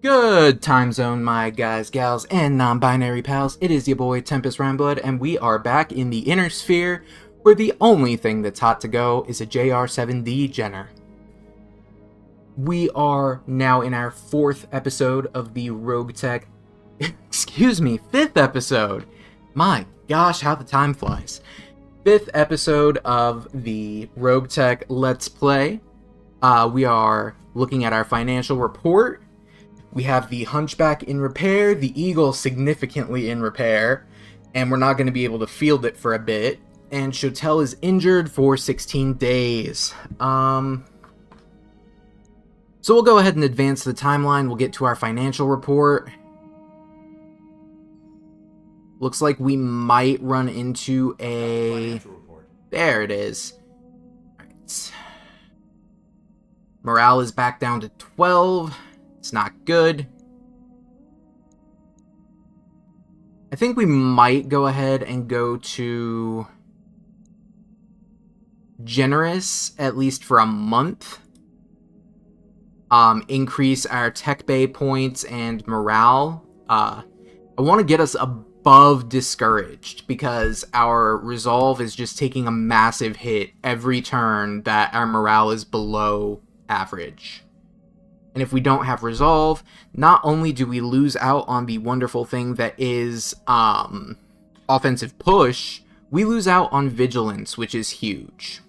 Good time zone, my guys, gals, and non-binary pals. It is your boy Tempest Rameblood, and we are back in the inner sphere, where the only thing that's hot to go is a JR7D Jenner. We are now in our fourth episode of the RogueTech, fifth episode. My gosh, how the time flies. Fifth episode of the RogueTech Let's Play. We are looking at our financial report. We have the Hunchback in repair, the Eagle significantly in repair, and we're not going to be able to field it for a bit. And Chotel is injured for 16 days. So we'll go ahead and advance the timeline. We'll get to our financial report. Looks like we might run into a... There it is. Alright. Morale is back down to 12. It's not good. I think we might go ahead and go to generous, at least for a month. Increase our tech bay points and morale. I want to get us above discouraged because our resolve is just taking a massive hit every turn that our morale is below average. And if we don't have resolve, not only do we lose out on the wonderful thing that is offensive push, we lose out on vigilance, which is huge.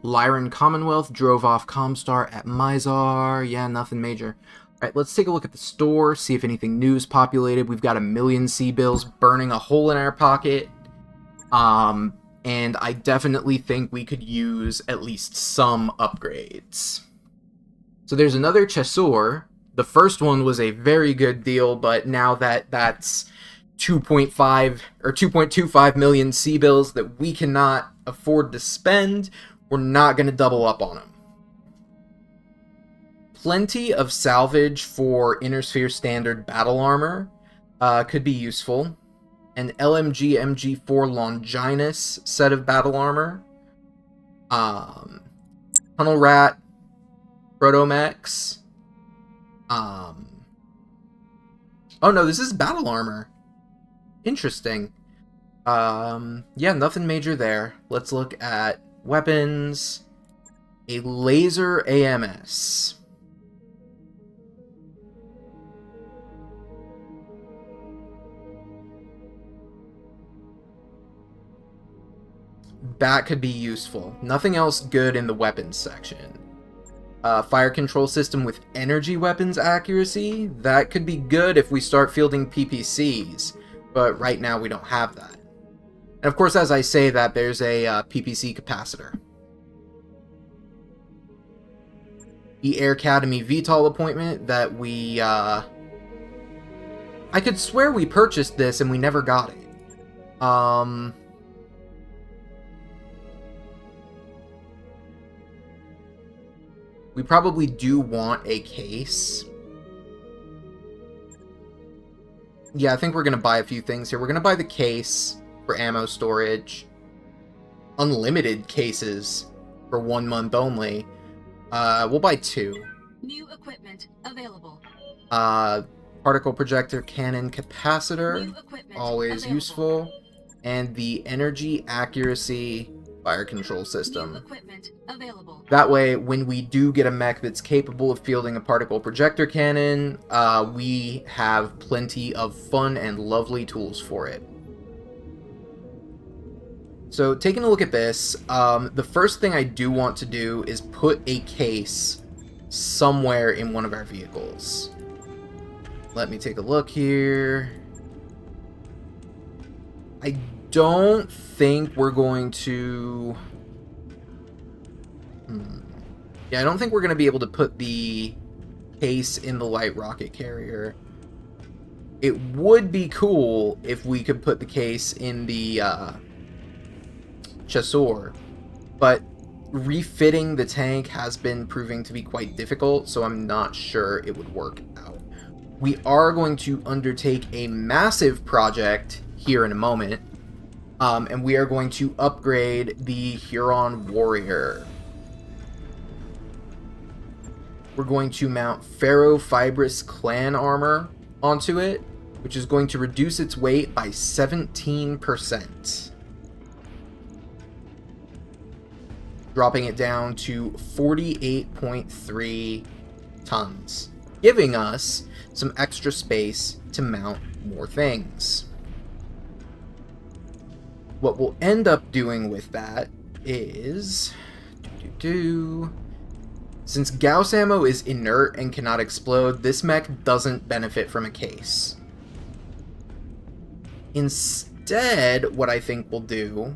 Lyran Commonwealth drove off Comstar at Mizar. Yeah, nothing major. Alright, let's take a look at the store, see if anything new is populated. We've got 1,000,000 C-bills burning a hole in our pocket. And I definitely think we could use at least some upgrades. So there's another Chasseur. The first one was a very good deal, but now that that's 2.5 or 2.25 million C-bills that we cannot afford to spend, we're not going to double up on them. Plenty of salvage for Inner Sphere Standard battle armor could be useful. An LMG MG4 Longinus set of battle armor. Tunnel Rat Protomex. Oh no, this is battle armor. Interesting. Yeah, nothing major there. Let's look at weapons. A laser AMS. That could be useful. Nothing else good in the weapons section. Fire control system with energy weapons accuracy. That could be good if we start fielding PPCs. But right now we don't have that. And of course, as I say that, there's a PPC capacitor. The Air Academy VTOL appointment that we... I could swear we purchased this and we never got it. We probably do want a case. Yeah, I think we're going to buy a few things here. We're going to buy the case for ammo storage. Unlimited cases for 1 month only. We'll buy 2. New equipment available. Particle projector cannon capacitor. Always useful. And the energy accuracy fire control system. That way, when we do get a mech that's capable of fielding a particle projector cannon, we have plenty of fun and lovely tools for it. So, taking a look at this, the first thing I do want to do is put a case somewhere in one of our vehicles. Let me take a look here. I don't think we're going to... Yeah, I don't think we're going to be able to put the case in the light rocket carrier. It would be cool if we could put the case in the Chasseur, but refitting the tank has been proving to be quite difficult, so I'm not sure it would work out. We are going to undertake a massive project here in a moment. And we are going to upgrade the Huron Warrior. We're going to mount ferrofibrous clan armor onto it, which is going to reduce its weight by 17%. Dropping it down to 48.3 tons, giving us some extra space to mount more things. What we'll end up doing with that is... Since Gauss ammo is inert and cannot explode, this mech doesn't benefit from a case. Instead, what I think we'll do...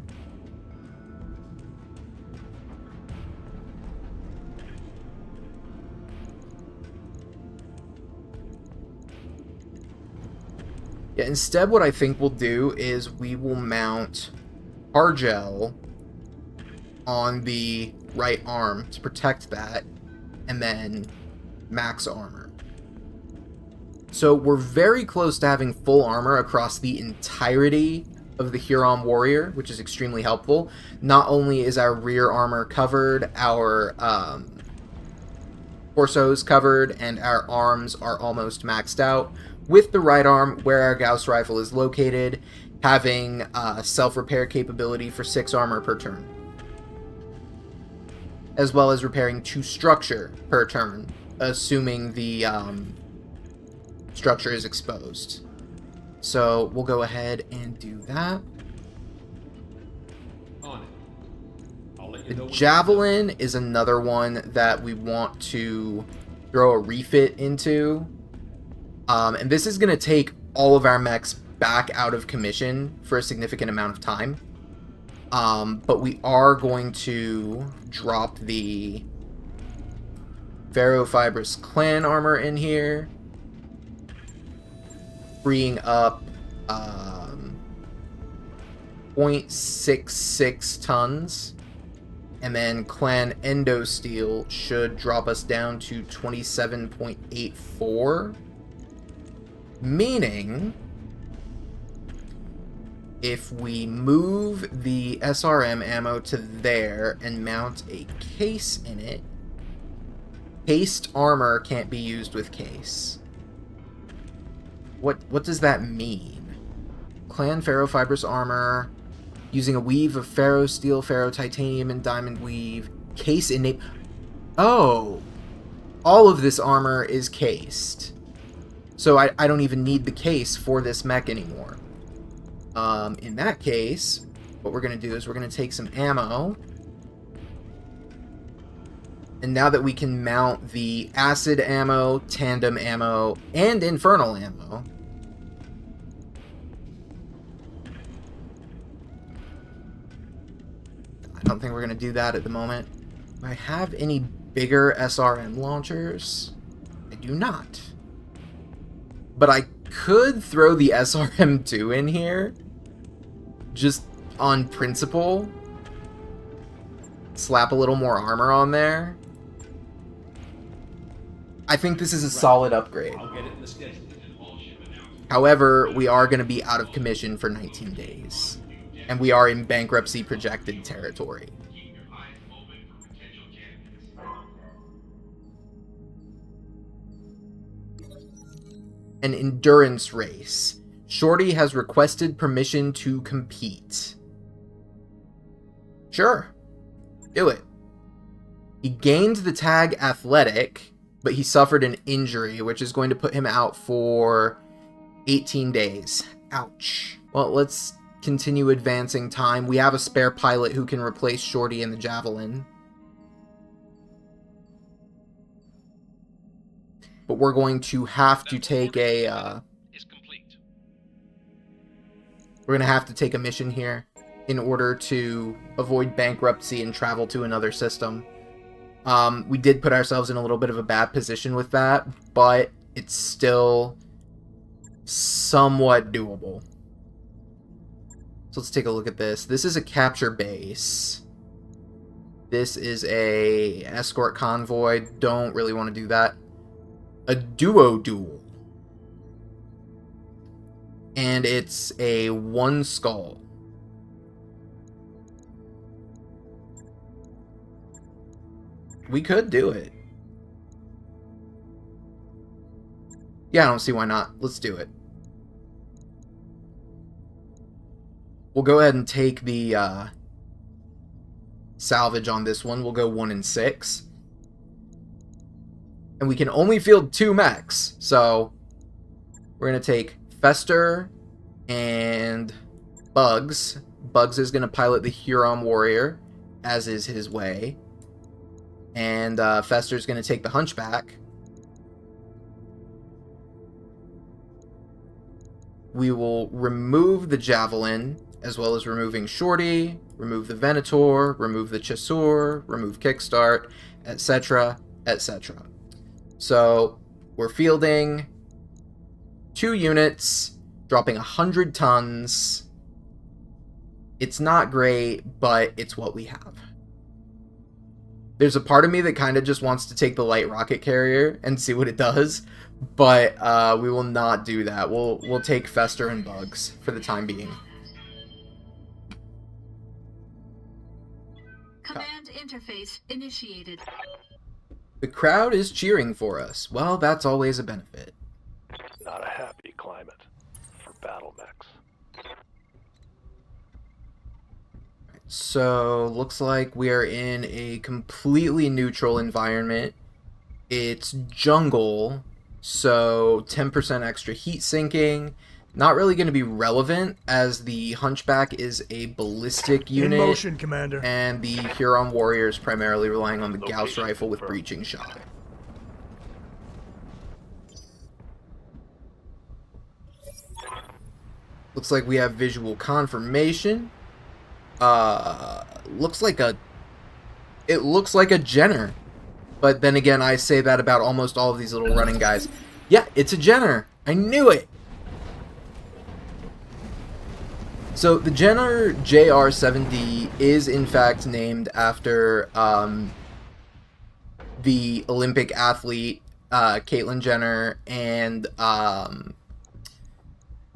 Yeah, instead what I think we'll do is we will mount Hargel on the right arm to protect that, and then max armor. So we're very close to having full armor across the entirety of the Huron Warrior, which is extremely helpful. Not only is our rear armor covered, our torso is covered, and our arms are almost maxed out, with the right arm, where our Gauss rifle is located, having self-repair capability for 6 armor per turn, as well as repairing 2 structure per turn, assuming the structure is exposed. So we'll go ahead and do that. The Javelin is another one that we want to throw a refit into. And this is going to take all of our mechs back out of commission for a significant amount of time. But we are going to drop the ferrofibrous clan armor in here, freeing up 0.66 tons. And then clan endosteel should drop us down to 27.84. Meaning, if we move the SRM ammo to there and mount a case in it, cased armor can't be used with case. What does that mean? Clan ferrofibrous armor, using a weave of ferro steel, ferro titanium, and diamond weave. Case innate. Oh! All of this armor is cased. So I don't even need the case for this mech anymore. In that case, what we're going to do is we're going to take some ammo. And now that we can mount the acid ammo, tandem ammo, and infernal ammo, I don't think we're going to do that at the moment. Do I have any bigger SRM launchers? I do not. But I could throw the SRM2 in here, just on principle. Slap a little more armor on there. I think this is a solid upgrade. However, we are going to be out of commission for 19 days. And we are in bankruptcy projected territory. An endurance race. Shorty has requested permission to compete. Sure. Do it. He gained the tag athletic, but he suffered an injury, which is going to put him out for 18 days. Ouch. Well, let's continue advancing time. We have a spare pilot who can replace Shorty in the Javelin. But we're going to have to take a we're going to have to take a mission here in order to avoid bankruptcy and travel to another system. We did put ourselves in a little bit of a bad position with that, but it's still somewhat doable. So let's take a look at this. This is a capture base. This is a escort convoy. Don't really want to do that. A duo duel. And it's a 1 skull. We could do it. Yeah, I don't see why not. Let's do it. We'll go ahead and take the salvage on this one. We'll go 1 and 6. And we can only field 2 mechs. So we're going to take Fester and Bugs. Bugs is going to pilot the Huron Warrior, as is his way. And Fester's going to take the Hunchback. We will remove the Javelin, as well as removing Shorty, remove the Venator, remove the Chasseur, remove Kickstart, etc., etc. So we're fielding 2 units, dropping 100 tons. It's not great, but it's what we have. There's a part of me that kind of just wants to take the light rocket carrier and see what it does, but we will not do that. We'll take Fester and Bugs for the time being. Command interface initiated. The crowd is cheering for us. Well, that's always a benefit. Not a happy climate for battle mechs. So, looks like we are in a completely neutral environment. It's jungle, so 10% extra heat sinking. Not really going to be relevant, as the Hunchback is a ballistic unit. In motion, Commander. And the Huron Warrior is primarily relying on the Gauss Location rifle with confirmed. breaching shot. Looks like we have visual confirmation. Looks like a Jenner. But then again, I say that about almost all of these little running guys. Yeah, it's a Jenner. I knew it. So the Jenner JR7D is in fact named after the Olympic athlete Caitlyn Jenner, and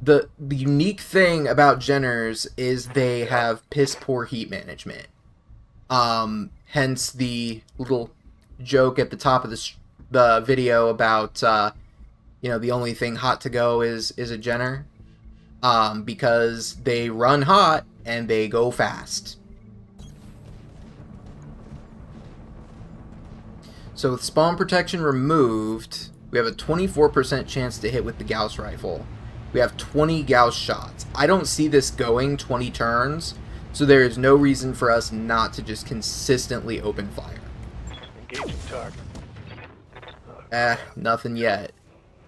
the unique thing about Jenners is they have piss poor heat management. Hence the little joke at the top of the video about the only thing hot to go is a Jenner. Because they run hot and they go fast. So with spawn protection removed, we have a 24% chance to hit with the Gauss rifle. We have 20 Gauss shots. I don't see this going 20 turns, so there is no reason for us not to just consistently open fire. Engaging target. Nothing yet,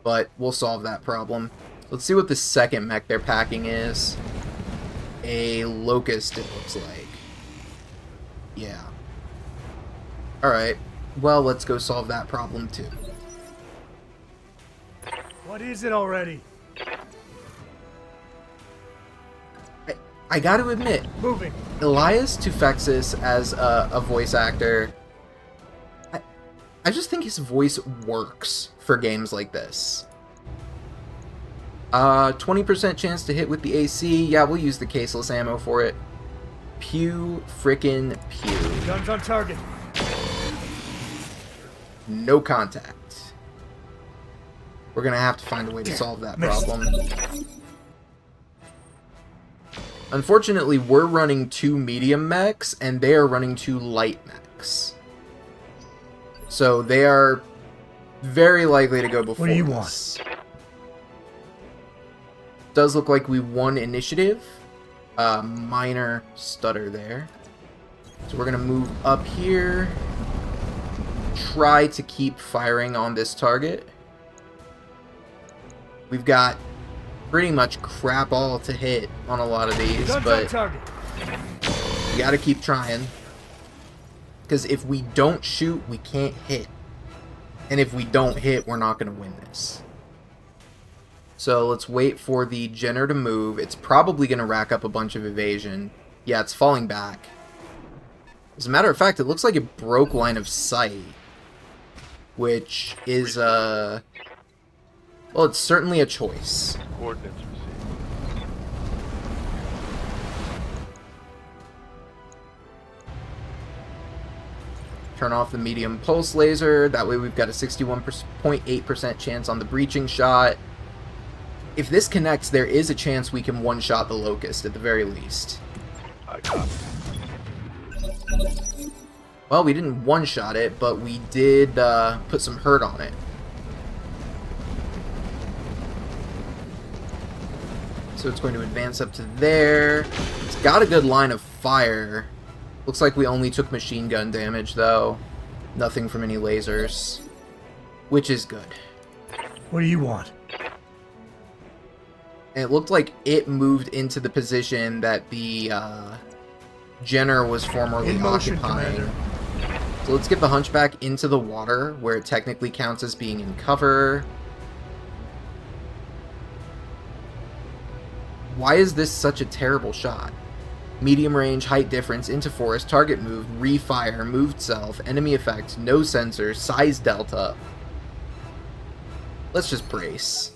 but we'll solve that problem. Let's see what the second mech they're packing is. A Locust, it looks like. Yeah. Alright. Well, let's go solve that problem, too. What is it already? I gotta admit, Moving. Elias Tufexis as a voice actor, I just think his voice works for games like this. 20% chance to hit with the AC. Yeah, we'll use the caseless ammo for it. Pew frickin' pew. Guns on target. No contact. We're gonna have to find a way to solve that problem. Unfortunately, we're running 2 medium mechs, and they are running 2 light mechs. So they are very likely to go before What do you us. Does look like we won initiative. Minor stutter there. So we're gonna move up here. Try to keep firing on this target. We've got pretty much crap all to hit on a lot of these, Guns on but target. we gotta keep trying. Because if we don't shoot, we can't hit. And if we don't hit, we're not gonna win this. So let's wait for the Jenner to move. It's probably going to rack up a bunch of evasion. Yeah, it's falling back. As a matter of fact, it looks like it broke line of sight. Which is, well, it's certainly a choice. Coordinates received. Turn off the medium pulse laser. That way we've got a 61.8% chance on the breaching shot. If this connects, there is a chance we can one-shot the Locust at the very least. I copy. Well, we didn't one-shot it, but we did put some hurt on it. So it's going to advance up to there. It's got a good line of fire. Looks like we only took machine gun damage, though. Nothing from any lasers. Which is good. What do you want? And it looked like it moved into the position that the Jenner was formerly In motion, occupying. Commander. So let's get the Hunchback into the water, where it technically counts as being in cover. Why is this such a terrible shot? Medium range, height difference, into forest, target moved, refire, moved self, enemy effect, no sensors, size delta. Let's just brace.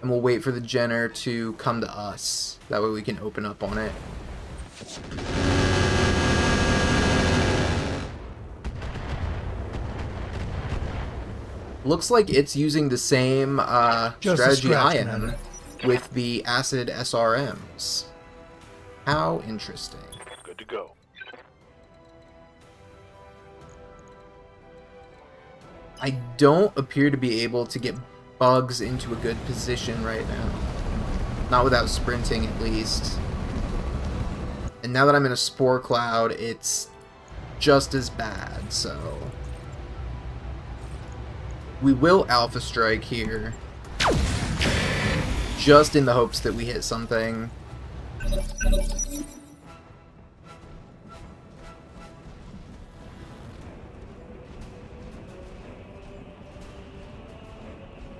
And we'll wait for the Jenner to come to us. That way we can open up on it. Looks like it's using the same Just a strategy scratch, I am Commander. with the acid SRMs. How interesting. Good to go. I don't appear to be able to get bugs into a good position right now. Not without sprinting, at least. And now that I'm in a spore cloud, it's just as bad, so... We will Alpha Strike here. Just in the hopes that we hit something.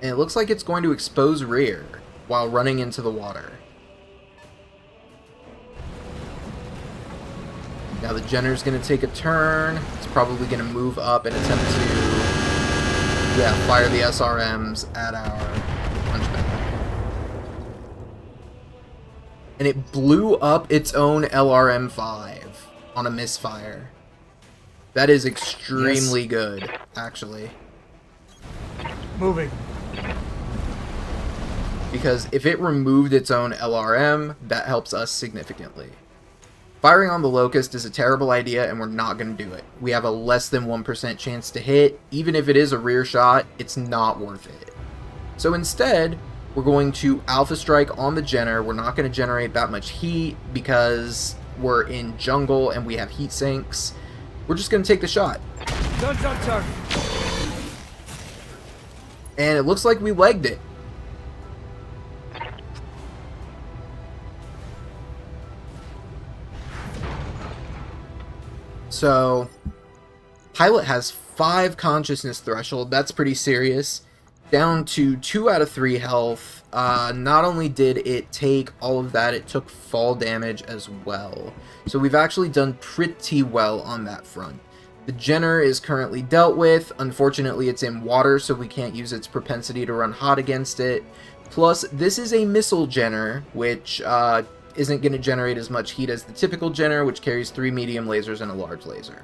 And it looks like it's going to expose rear while running into the water. Now the Jenner's going to take a turn. It's probably going to move up and attempt to fire the SRMs at our Hunchback. And it blew up its own LRM-5 on a misfire. That is extremely good, actually. Moving. Because if it removed its own LRM, that helps us significantly. Firing on the Locust is a terrible idea, and we're not going to do it. We have a less than 1% chance to hit. Even if it is a rear shot, it's not worth it. So instead, we're going to Alpha Strike on the Jenner. We're not going to generate that much heat because we're in jungle and we have heat sinks. We're just going to take the shot. Guns on target. And it looks like we legged it. So, Pilot has 5 consciousness threshold. That's pretty serious. Down to 2 out of 3 health. Not only did it take all of that, it took fall damage as well. So we've actually done pretty well on that front. The Jenner is currently dealt with. Unfortunately, it's in water, so we can't use its propensity to run hot against it. Plus, this is a missile Jenner, which isn't going to generate as much heat as the typical Jenner, which carries 3 medium lasers and a large laser.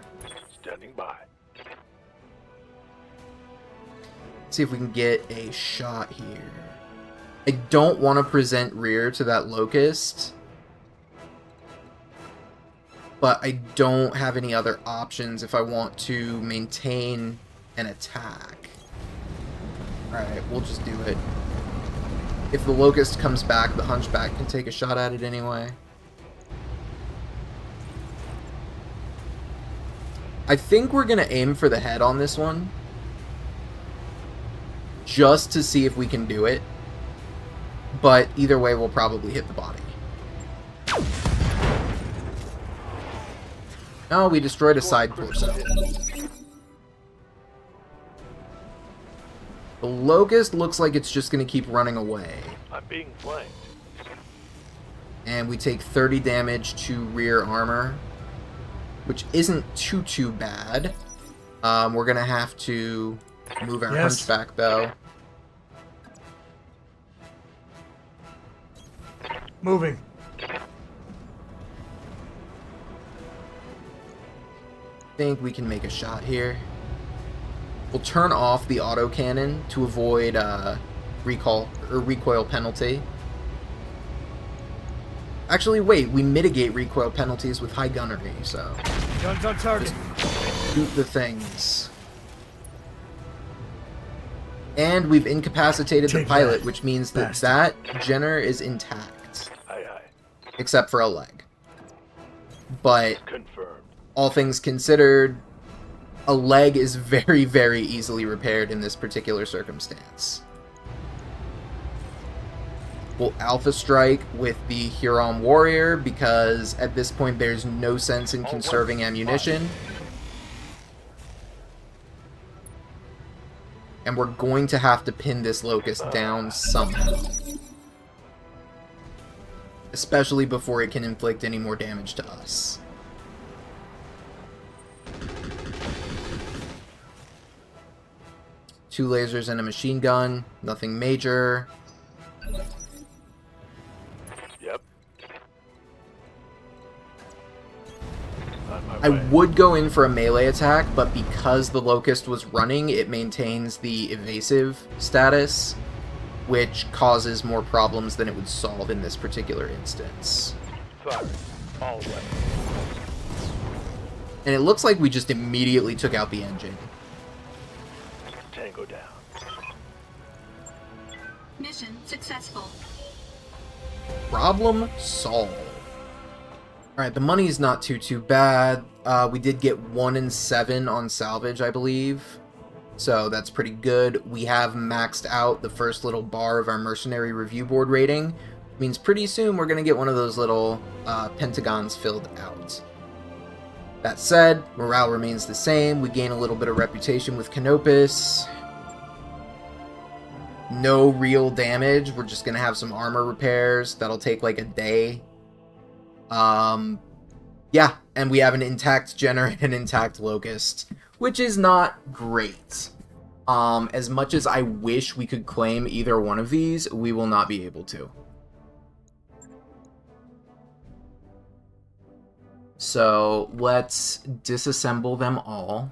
Standing by. Let's see if we can get a shot here. I don't want to present rear to that Locust, but I don't have any other options if I want to maintain an attack. Alright, we'll just do it. If the Locust comes back, the Hunchback can take a shot at it anyway. I think we're going to aim for the head on this one, just to see if we can do it. But either way, we'll probably hit the body. Oh, we destroyed a side torso. The Locust looks like it's just going to keep running away. I'm being flanked. And we take 30 damage to rear armor, which isn't too bad. We're going to have to move our Hunchback, though. Moving. think we can make a shot here. We'll turn off the autocannon to avoid recoil penalty. Actually, wait, we mitigate recoil penalties with high gunnery, so Guns on target. shoot the things. And we've incapacitated the Take pilot, that, which means that bastard. that Jenner is intact, Aye, aye. except for a leg. But Confirmed. all things considered, a leg is very, very easily repaired in this particular circumstance. We'll Alpha Strike with the Huron Warrior, because at this point there's no sense in conserving ammunition. And we're going to have to pin this Locust down somehow. Especially before it can inflict any more damage to us. Two lasers and a machine gun, nothing major. Yep. On my I way. would go in for a melee attack, but because the Locust was running, it maintains the evasive status, which causes more problems than it would solve in this particular instance. Firing. All weapons. And it looks like we just immediately took out the engine. Tango down. Mission successful. Problem solved. Alright, the money's not too bad. We did get 1 in 7 on salvage, I believe. So that's pretty good. We have maxed out the first little bar of our mercenary review board rating. Means pretty soon we're going to get one of those little pentagons filled out. That said, morale remains the same. We gain a little bit of reputation with Canopus. No real damage. We're just going to have some armor repairs. That'll take like a day. Yeah, and we have an intact Jenner and an intact Locust, which is not great. As much as I wish we could claim either one of these, we will not be able to. So let's disassemble them all.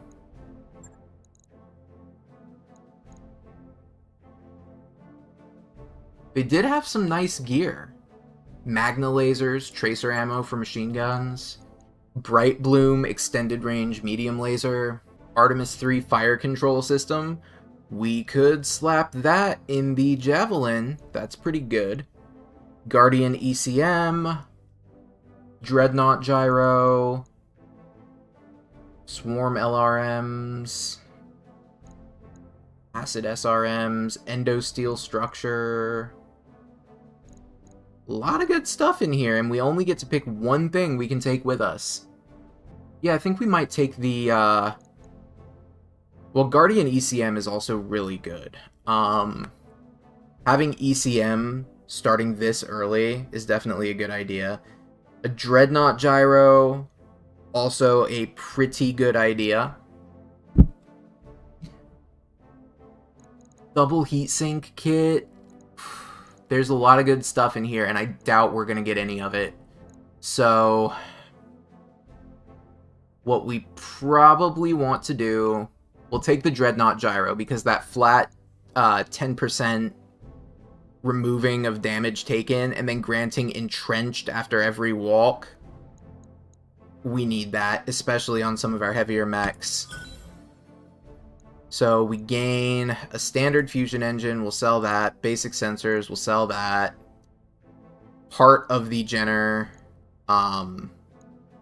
They did have some nice gear. Magna lasers, tracer ammo for machine guns, Bright Bloom extended range medium laser, Artemis 3 fire control system. We could slap that in the Javelin. That's pretty good. Guardian ECM, Dreadnought Gyro, Swarm LRMs, Acid SRMs, Endosteel Structure. A lot of good stuff in here, and we only get to pick one thing we can take with us. Yeah, I think we might take the, well, Guardian ECM is also really good. Having ECM starting this early is definitely a good idea. A Dreadnought Gyro, also a pretty good idea. Double heatsink kit. There's a lot of good stuff in here, and I doubt we're going to get any of it. So, what we probably want to do, we'll take the Dreadnought Gyro, because that flat 10% removing of damage taken, and then granting entrenched after every walk, we need that, especially on some of our heavier mechs. So we gain a standard fusion engine, we'll sell that. Basic sensors, we'll sell that. Part of the Jenner. Yeah,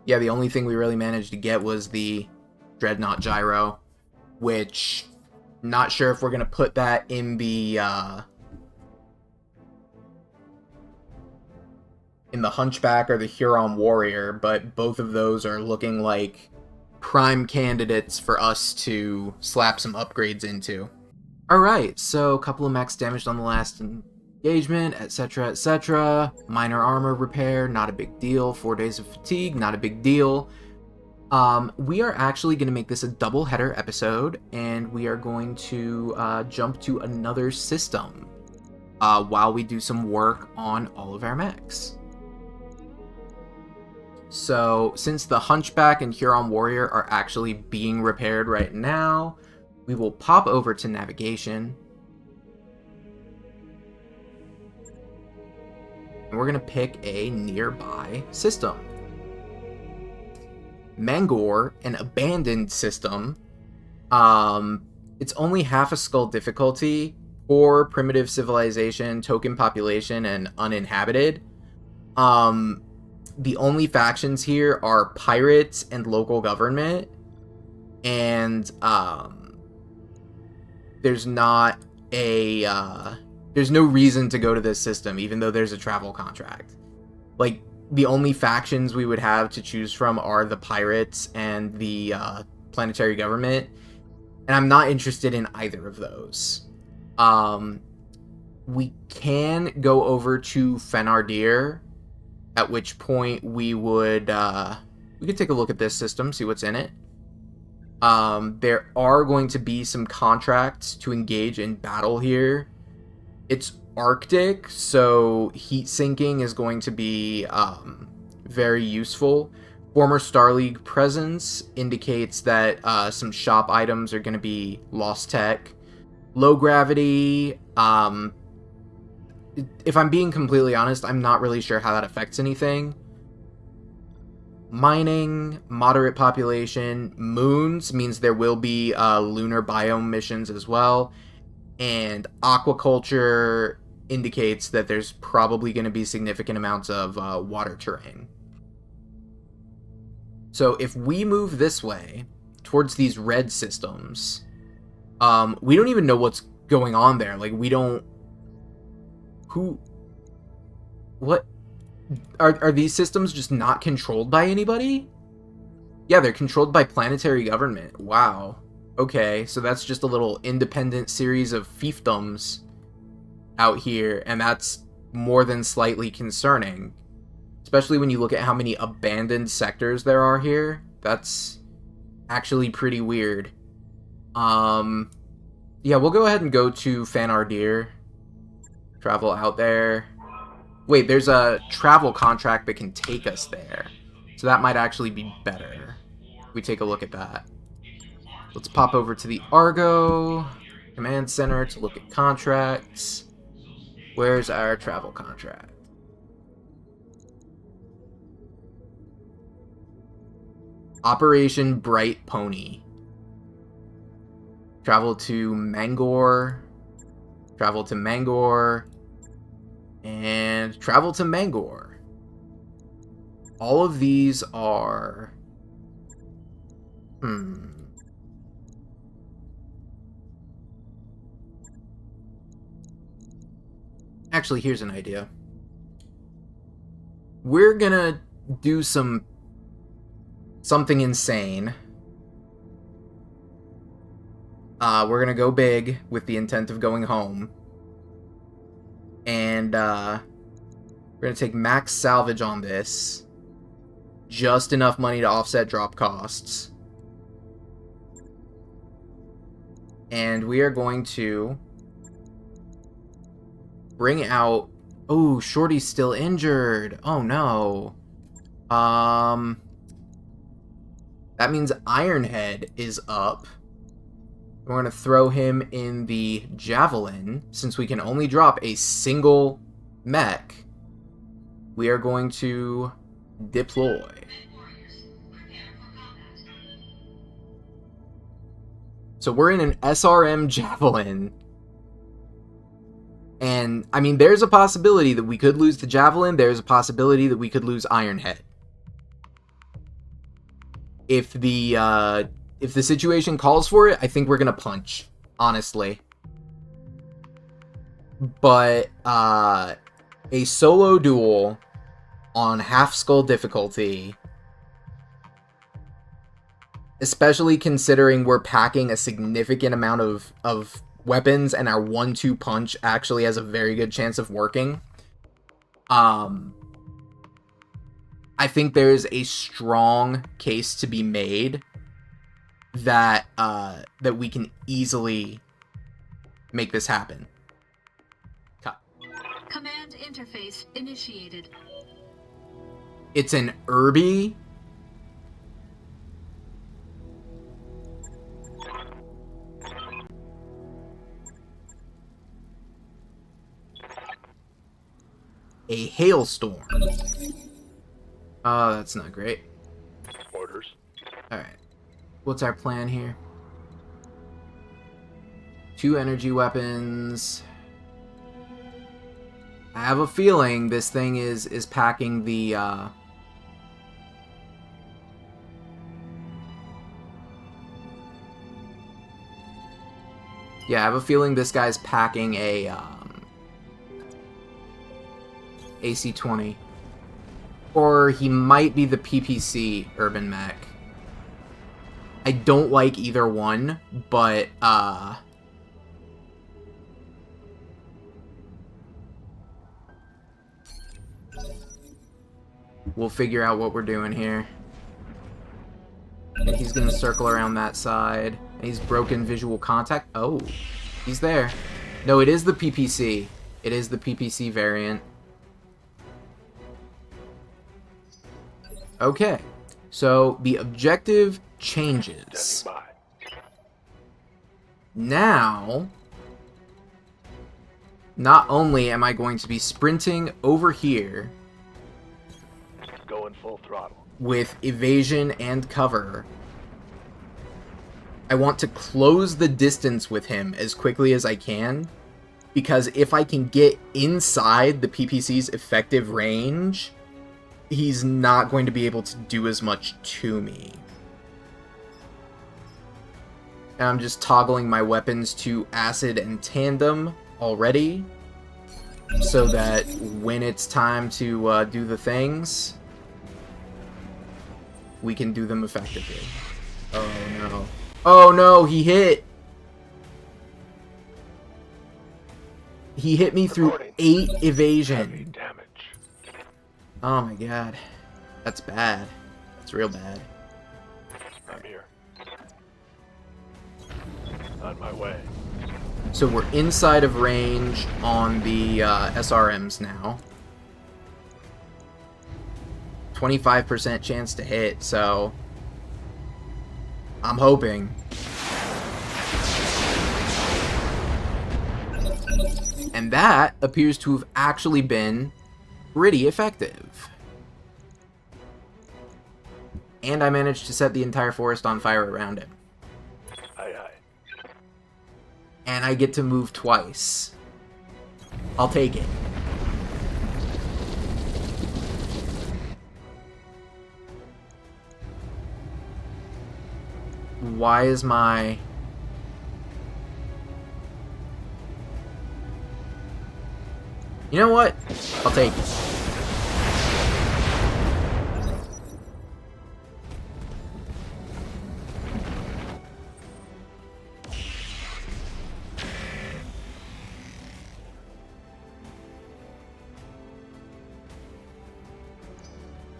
the only thing we really managed to get was the Dreadnought Gyro, which, not sure if we're going to put that in the Hunchback or the Huron Warrior, but both of those are looking like prime candidates for us to slap some upgrades into. Alright, so a couple of mechs damaged on the last engagement, etc, etc. Minor armor repair, not a big deal. 4 days of fatigue, not a big deal. We are actually going to make this a double header episode, and we are going to jump to another system while we do some work on all of our mechs. So, since the Hunchback and Huron Warrior are actually being repaired right now, we will pop over to navigation. And we're going to pick a nearby system. Mangor, an abandoned system. It's only half a skull difficulty, poor primitive civilization, token population, and uninhabited. The only factions here are pirates and local government, and there's not a there's no reason to go to this system, even though there's a travel contract. Like, the only factions we would have to choose from are the pirates and the planetary government, and I'm not interested in either of those. We can go over to Fenardir, at which point we would we could take a look at this system, see what's in it. There are going to be some contracts to engage in battle here. It's Arctic, so heat sinking is going to be very useful. Former Star League presence indicates that some shop items are going to be lost tech. Low gravity, if I'm being completely honest, I'm not really sure how that affects anything. Mining, moderate population, moons means there will be lunar biome missions as well, and aquaculture indicates that there's probably going to be significant amounts of water terrain. So if we move this way towards these red systems, we don't even know what's going on there. Like, we don't... What? Are these systems just not controlled by anybody? Yeah, they're controlled by planetary government. Wow. Okay, so that's just a little independent series of fiefdoms out here, and that's more than slightly concerning. Especially when you look at how many abandoned sectors there are here. That's actually pretty weird. Yeah, we'll go ahead and go to Fenardir. Travel out there. Wait, there's a travel contract that can take us there. So that might actually be better. If we take a look at that. Let's pop over to the Argo Command Center to look at contracts. Where's our travel contract? Operation Bright Pony. Travel to Mangor. Travel to Mangor. And travel to Mangor. All of these are... Actually, here's an idea. We're gonna do something insane. We're gonna go big with the intent of going home. And we're gonna take max salvage on this. Just enough money to offset drop costs. And we are going to bring out... Oh, Shorty's still injured. Oh, no. That means Ironhead is up. We're going to throw him in the Javelin. Since we can only drop a single mech, we are going to deploy. So we're in an SRM Javelin. And, I mean, there's a possibility that we could lose the Javelin. There's a possibility that we could lose Ironhead. If the situation calls for it, I think we're going to punch, honestly. But, a solo duel on half skull difficulty, especially considering we're packing a significant amount of weapons and our 1-2 punch actually has a very good chance of working. I think there's a strong case to be made that that we can easily make this happen. Cut. Command interface initiated. It's an Urbie? A hailstorm. Oh, that's not great. Orders. Alright. What's our plan here? 2 energy weapons. I have a feeling this thing is packing the, Yeah, I have a feeling this guy's packing a, AC-20. Or he might be the PPC Urban Mech. I don't like either one, but, we'll figure out what we're doing here. And he's gonna circle around that side. And he's broken visual contact. Oh, he's there. No, it is the PPC. It is the PPC variant. Okay, so the objective changes. Standing by. Now, not only am I going to be sprinting over here Going full throttle. with evasion and cover, I want to close the distance with him as quickly as I can, because if I can get inside the PPC's effective range, he's not going to be able to do as much to me. And I'm just toggling my weapons to acid and tandem already, so that when it's time to do the things, we can do them effectively. Oh no. Oh no, he hit! He hit me through 8 Heavy evasion. damage. Oh my god. That's bad. That's real bad. I'm here. On my way. So we're inside of range on the SRMs now. 25% chance to hit, so I'm hoping. And that appears to have actually been pretty effective. And I managed to set the entire forest on fire around him. Aye, aye. And I get to move twice. I'll take it. Why is my... You know what? I'll take it.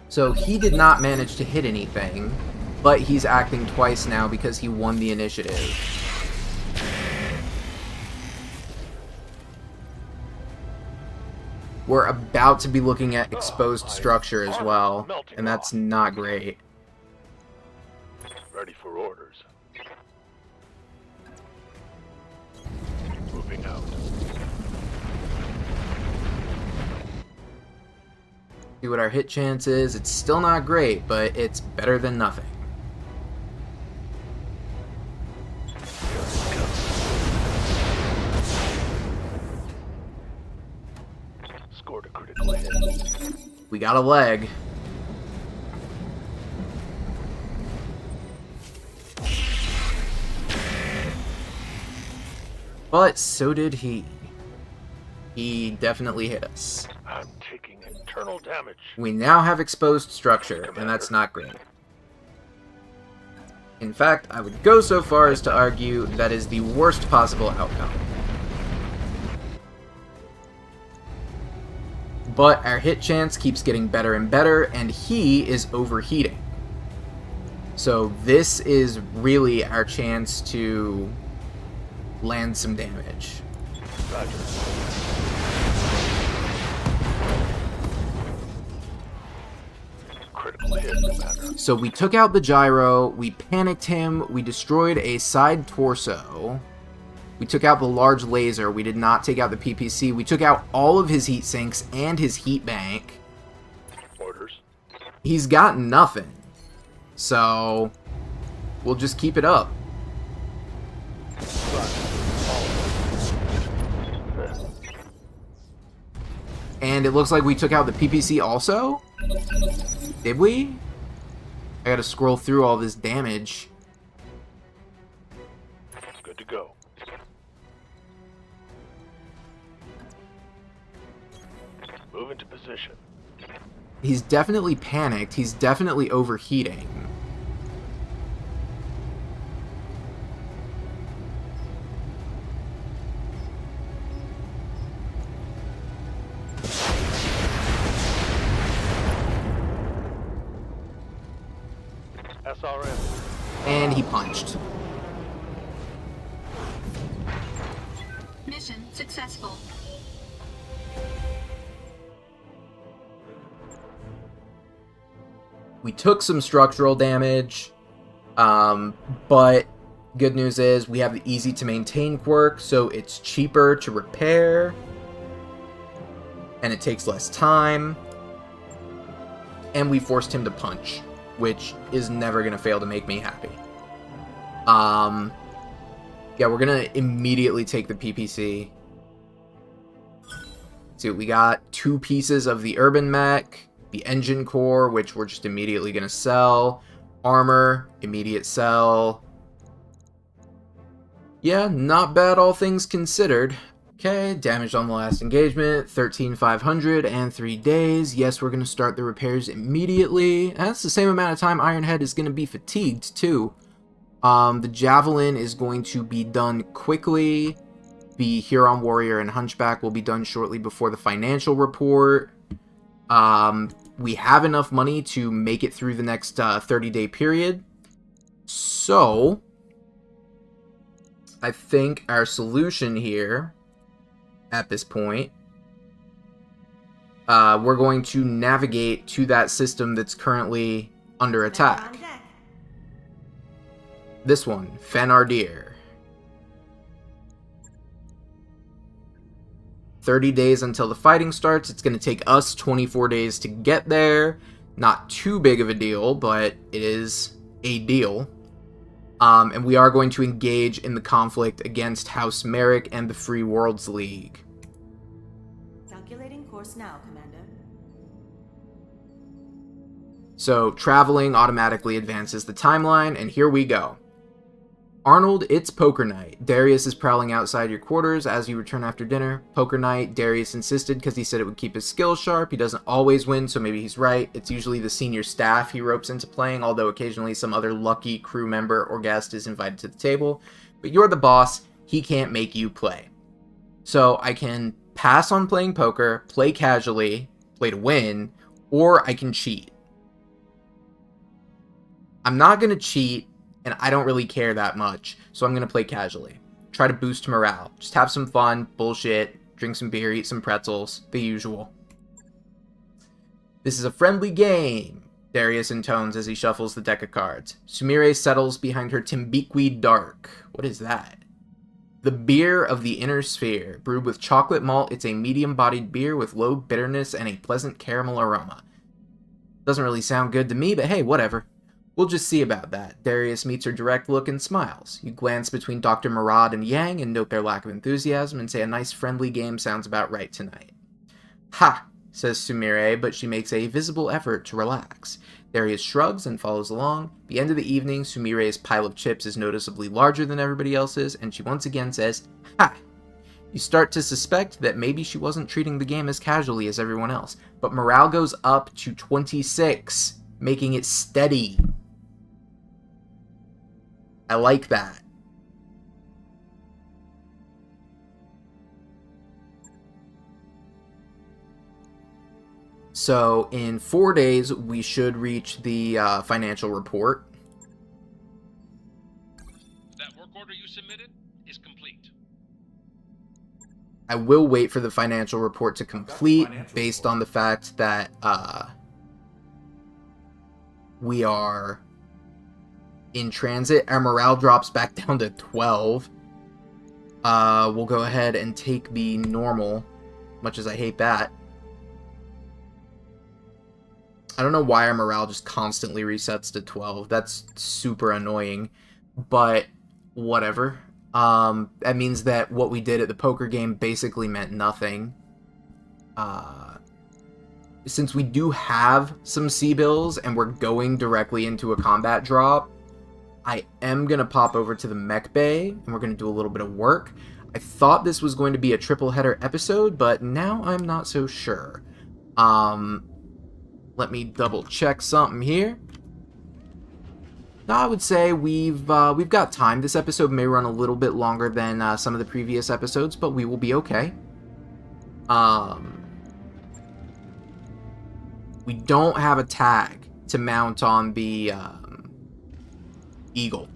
So he did not manage to hit anything, but he's acting twice now because he won the initiative. We're about to be looking at exposed structure as well, and that's not great. Ready for orders. Moving out. See what our hit chance is. It's still not great, but it's better than nothing. Scored a critical hit. We got a leg. But so did he. He definitely hit us. I'm taking internal damage. We now have exposed structure, and that's not great. In fact, I would go so far as to argue that is the worst possible outcome. But our hit chance keeps getting better and better, and he is overheating. So this is really our chance to land some damage. Roger. Critical hit, Commander. So we took out the gyro, we panicked him, we destroyed a side torso, we took out the large laser, we did not take out the PPC, we took out all of his heat sinks and his heat bank. Orders. He's got nothing. So we'll just keep it up. And it looks like we took out the PPC also? Did we? I gotta scroll through all this damage. Good to go. Move into position. He's definitely panicked. He's definitely overheating. SRM. And he punched. Mission successful. We took some structural damage, but good news is we have the easy to maintain quirk, so it's cheaper to repair, and it takes less time, and we forced him to punch, which is never going to fail to make me happy. Yeah, we're going to immediately take the PPC. See what we got. 2 pieces of the urban mech. The engine core, which we're just immediately going to sell. Armor, immediate sell. Yeah, not bad all things considered. Okay, damage on the last engagement, 13,500 and 3 days. Yes, we're going to start the repairs immediately. That's the same amount of time Ironhead is going to be fatigued, too. The Javelin is going to be done quickly. The Huron Warrior and Hunchback will be done shortly before the financial report. We have enough money to make it through the next 30-day period. So, I think our solution here, at this point, we're going to navigate to that system that's currently under attack. This one, Fenardir. 30 days until the fighting starts. It's going to take us 24 days to get there. Not too big of a deal, but it is a deal. And we are going to engage in the conflict against House Merrick and the Free Worlds League. Calculating course now, Commander. So, traveling automatically advances the timeline, and here we go. Arnold, it's poker night. Darius is prowling outside your quarters as you return after dinner. Poker night, Darius insisted because he said it would keep his skills sharp. He doesn't always win, so maybe he's right. It's usually the senior staff he ropes into playing, although occasionally some other lucky crew member or guest is invited to the table. But you're the boss, he can't make you play. So I can pass on playing poker, play casually, play to win, or I can cheat. I'm not going to cheat, and I don't really care that much, so I'm going to play casually. Try to boost morale. Just have some fun, bullshit, drink some beer, eat some pretzels, the usual. This is a friendly game, Darius intones as he shuffles the deck of cards. Sumire settles behind her Timbiqui Dark. What is that? The beer of the inner sphere. Brewed with chocolate malt, it's a medium-bodied beer with low bitterness and a pleasant caramel aroma. Doesn't really sound good to me, but hey, whatever. We'll just see about that. Darius meets her direct look and smiles. You glance between Dr. Murad and Yang and note their lack of enthusiasm and say a nice friendly game sounds about right tonight. Ha, says Sumire, but she makes a visible effort to relax. Darius shrugs and follows along. At the end of the evening, Sumire's pile of chips is noticeably larger than everybody else's, and she once again says, ha! You start to suspect that maybe she wasn't treating the game as casually as everyone else, but morale goes up to 26, making it steady. I like that. So, in 4 days, we should reach the financial report. That work order you submitted is complete. I will wait for the financial report to complete based on the fact that We are in transit. Our morale drops back down to 12. We'll go ahead and take the normal, much as I hate that. I don't know why our morale just constantly resets to 12. That's super annoying, but whatever. That means that what we did at the poker game basically meant nothing. Since we do have some C-bills and we're going directly into a combat drop, I am going to pop over to the mech bay and we're going to do a little bit of work. I thought this was going to be a triple header episode, but now I'm not so sure. Let me double check something here. I would say we've got time. This episode may run a little bit longer than some of the previous episodes, but we will be okay. We don't have a tag to mount on the Eagle.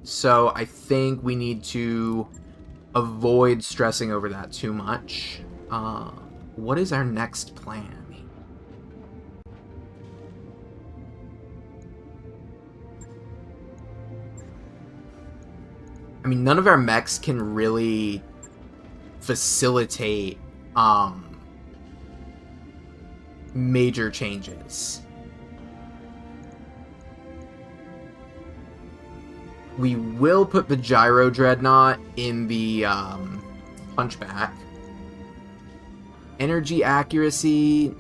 So I think we need to avoid stressing over that too much. What is our next plan? I mean, none of our mechs can really facilitate major changes. We will put the gyro dreadnought in the punchback. Energy accuracy,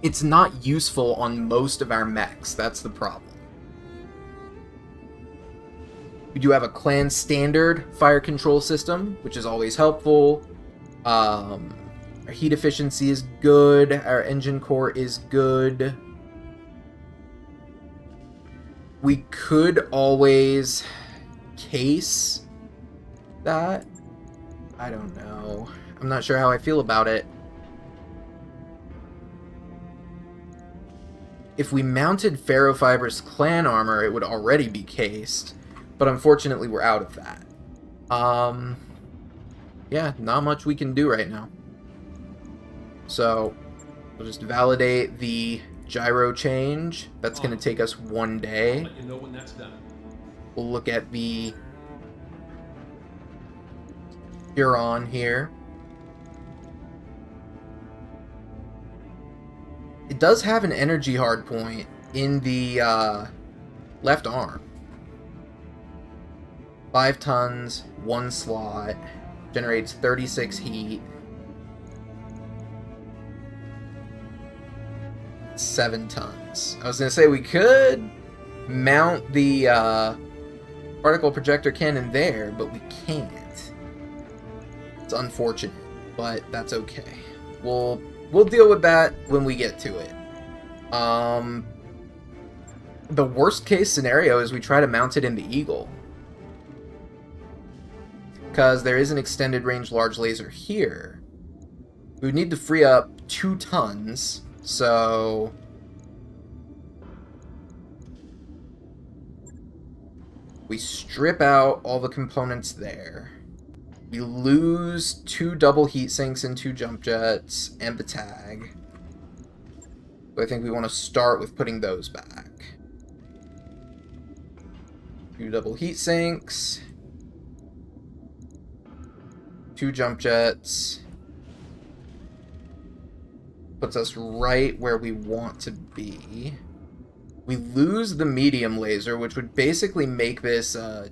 it's not useful on most of our mechs. That's the problem. We do have a clan standard fire control system, which is always helpful. Our heat efficiency is good. Our engine core is good. We could always case that. I don't know. I'm not sure how I feel about it. If we mounted ferrofibrous clan armor, it would already be cased. But unfortunately, we're out of that. Yeah, not much we can do right now. So, we'll just validate the gyro change. That's going to take us 1 day. I'll let you know when that's done. We'll look at the Huron here. It does have an energy hardpoint in the left arm. 5 tons, 1 slot, generates 36 heat, 7 tons. I was going to say we could mount the particle projector cannon there, but we can't. It's unfortunate, but that's okay. We'll deal with that when we get to it. The worst case scenario is we try to mount it in the Eagle, because there is an extended range large laser here. We would need to free up 2 tons, so we strip out all the components there. We lose 2 double heat sinks and 2 jump jets and the tag. So I think we want to start with putting those back. 2 double heat sinks, 2 jump jets. Puts us right where we want to be. We lose the medium laser, which would basically make this, I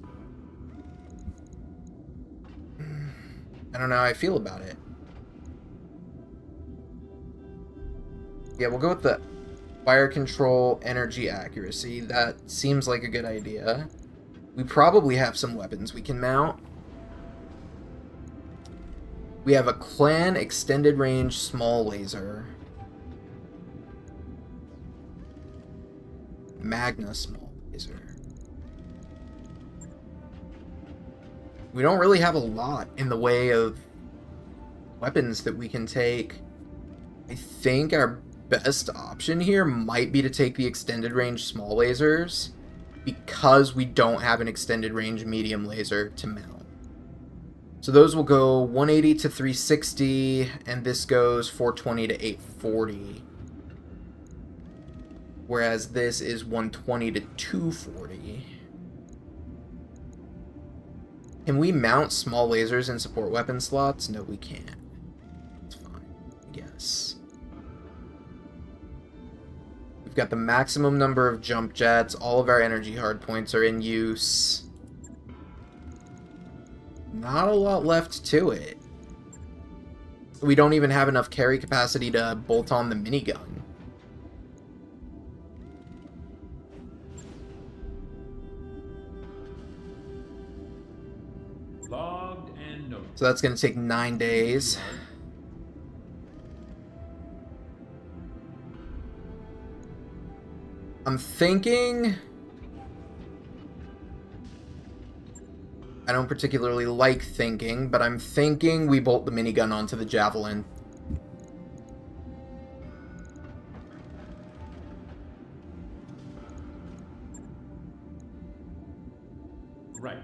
don't know how I feel about it. Yeah, we'll go with the fire control energy accuracy. That seems like a good idea. We probably have some weapons we can mount. We have a clan extended range small laser. Magna small laser. We don't really have a lot in the way of weapons that we can take. I think our best option here might be to take the extended range small lasers, because we don't have an extended range medium laser to mount. So those will go 180 to 360, and this goes 420 to 840. whereas this is 120 to 240. Can we mount small lasers in support weapon slots? No, we can't. It's fine, I guess. We've got the maximum number of jump jets. All of our energy hardpoints are in use. Not a lot left to it. We don't even have enough carry capacity to bolt on the minigun. Logged and noted. So that's going to take 9 days. I'm thinking... I don't particularly like thinking, but I'm thinking we bolt the minigun onto the Javelin. Right.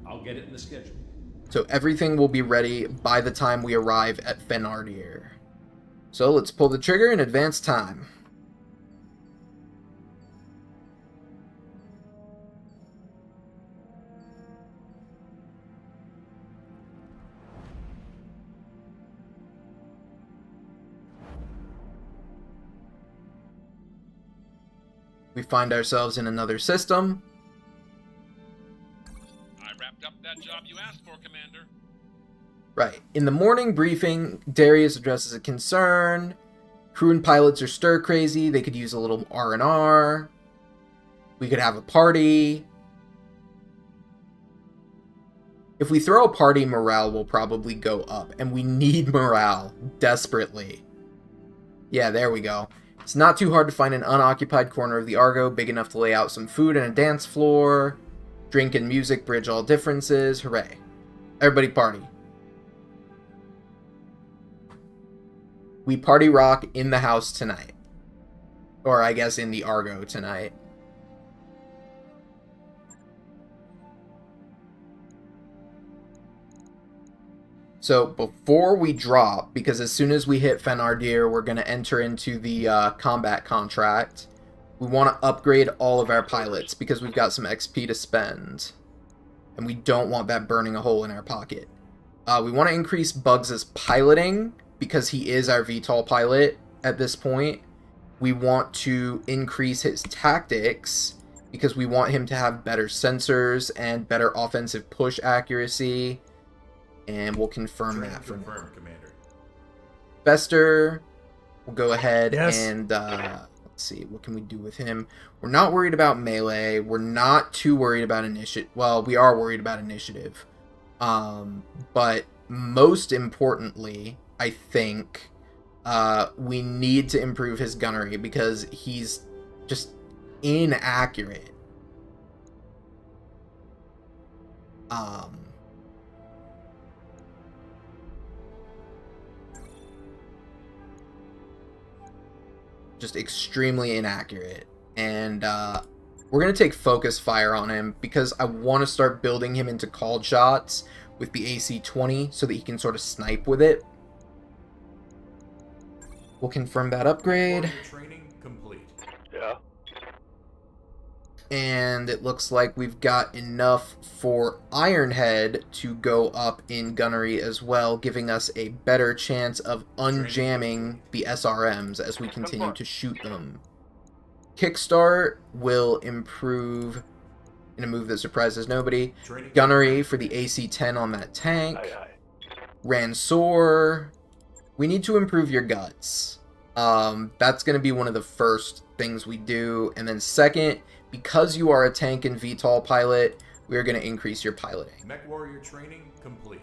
I'll get it in the schedule. So everything will be ready by the time we arrive at Fenardier. So let's pull the trigger in advance time. We find ourselves in another system. I wrapped up that job you asked for, Commander. Right. In the morning briefing, Darius addresses a concern. Crew and pilots are stir crazy. They could use a little R&R. We could have a party. If we throw a party, morale will probably go up. And we need morale desperately. Yeah, there we go. It's not too hard to find an unoccupied corner of the Argo big enough to lay out some food and a dance floor. Drink and music bridge all differences. Hooray. Everybody party. We party rock in the house tonight. Or I guess in the Argo tonight. So before we drop, because as soon as we hit Fenardier, we're going to enter into the combat contract. We want to upgrade all of our pilots because we've got some XP to spend. And we don't want that burning a hole in our pocket. We want to increase Bugs' piloting because he is our VTOL pilot at this point. We want to increase his tactics because we want him to have better sensors and better offensive push accuracy. And we'll confirm that from Commander. Fester. We'll go ahead Yes. and let's see, what can we do with him? We're not worried about melee. We're not too worried about initiative. Well, we are worried about initiative. But most importantly, I think we need to improve his gunnery because he's just inaccurate. Just extremely inaccurate. And we're going to take focus fire on him because I want to start building him into called shots with the AC-20 so that he can sort of snipe with it. We'll confirm that upgrade. Training complete. Yeah. And it looks like we've got enough for Ironhead to go up in gunnery as well, giving us a better chance of unjamming the SRMs as we continue to shoot them. Kickstart will improve in a move that surprises nobody. Gunnery for the AC-10 on that tank. Aye, aye. Ransor. We need to improve your guts. That's going to be one of the first things we do. And then second, because you are a tank and VTOL pilot, we are going to increase your piloting. Mech Warrior training complete.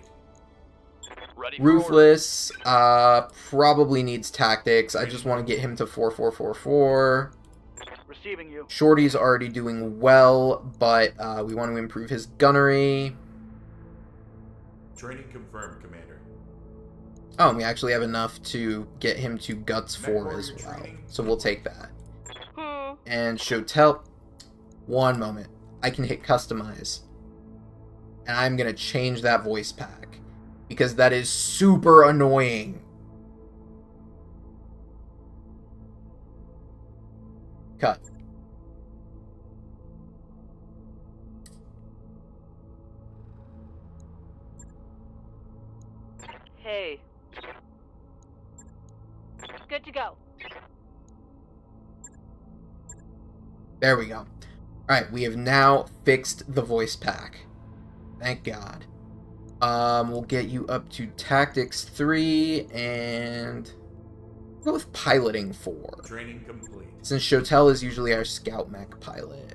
Ready for order. Ruthless probably needs tactics. I just want to get him to 4444. Receiving you. Shorty's already doing well, but we want to improve his gunnery. Training confirmed, Commander. Oh, and we actually have enough to get him to Guts 4 as well. So we'll take that. And Shotel. One moment. I can hit Customize. And I'm going to change that voice pack. Because that is super annoying. Cut. Hey. Good to go. There we go. Alright, we have now fixed the voice pack. Thank God. We'll get you up to Tactics 3, and we'll go with Piloting 4. Training complete. Since Shotel is usually our scout mech pilot.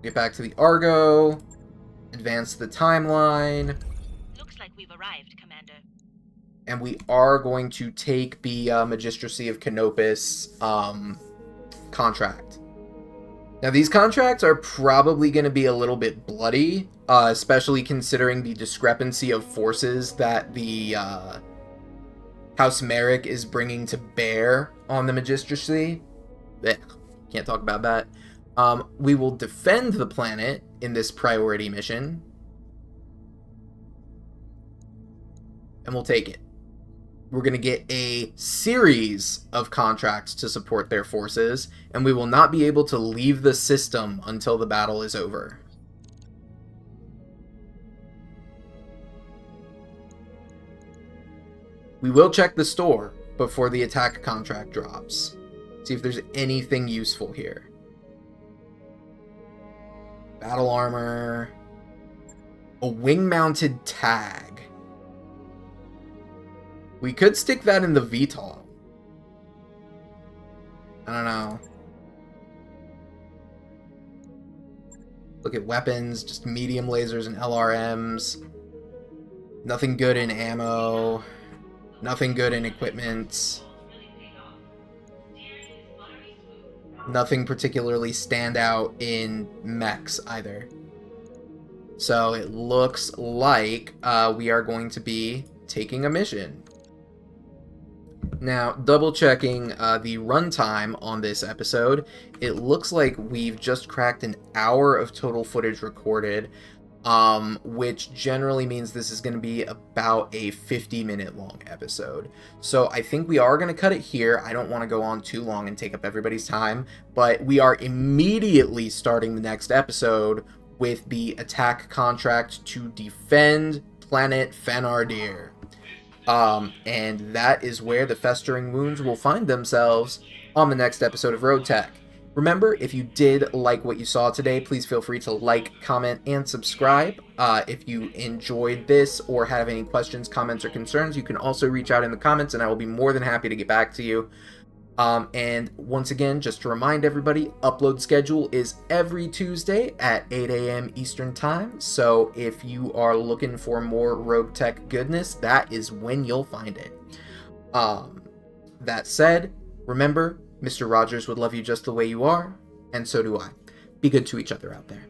Get back to the Argo, advance the timeline, Looks like we've arrived, Commander. and we are going to take the Magistracy of Canopus contract. Now, these contracts are probably going to be a little bit bloody, especially considering the discrepancy of forces that the House Merrick is bringing to bear on the Magistracy. Blech, can't talk about that. We will defend the planet in this priority mission, and we'll take it. We're going to get a series of contracts to support their forces, and we will not be able to leave the system until the battle is over. We will check the store before the attack contract drops. See if there's anything useful here. Battle armor. A wing-mounted tag. We could stick that in the VTOL. I don't know. Look at weapons, just medium lasers and LRMs. Nothing good in ammo. Nothing good in equipment. Nothing particularly stand out in mechs either. So it looks like we are going to be taking a mission. Now, double checking the runtime on this episode, it looks like we've just cracked an hour of total footage recorded, which generally means this is going to be about a 50-minute long episode. So I think we are going to cut it here. I don't want to go on too long and take up everybody's time, but we are immediately starting the next episode with the attack contract to defend planet Fenardir. And that is where the festering wounds will find themselves on the next episode of RogueTech. Remember, if you did like what you saw today, please feel free to like, comment, and subscribe. If you enjoyed this or have any questions, comments, or concerns, you can also reach out in the comments, and I will be more than happy to get back to you. And once again, just to remind everybody, upload schedule is every Tuesday at 8 a.m. Eastern Time. So if you are looking for more RogueTech goodness, that is when you'll find it. That said, remember, Mr. Rogers would love you just the way you are, and so do I. Be good to each other out there.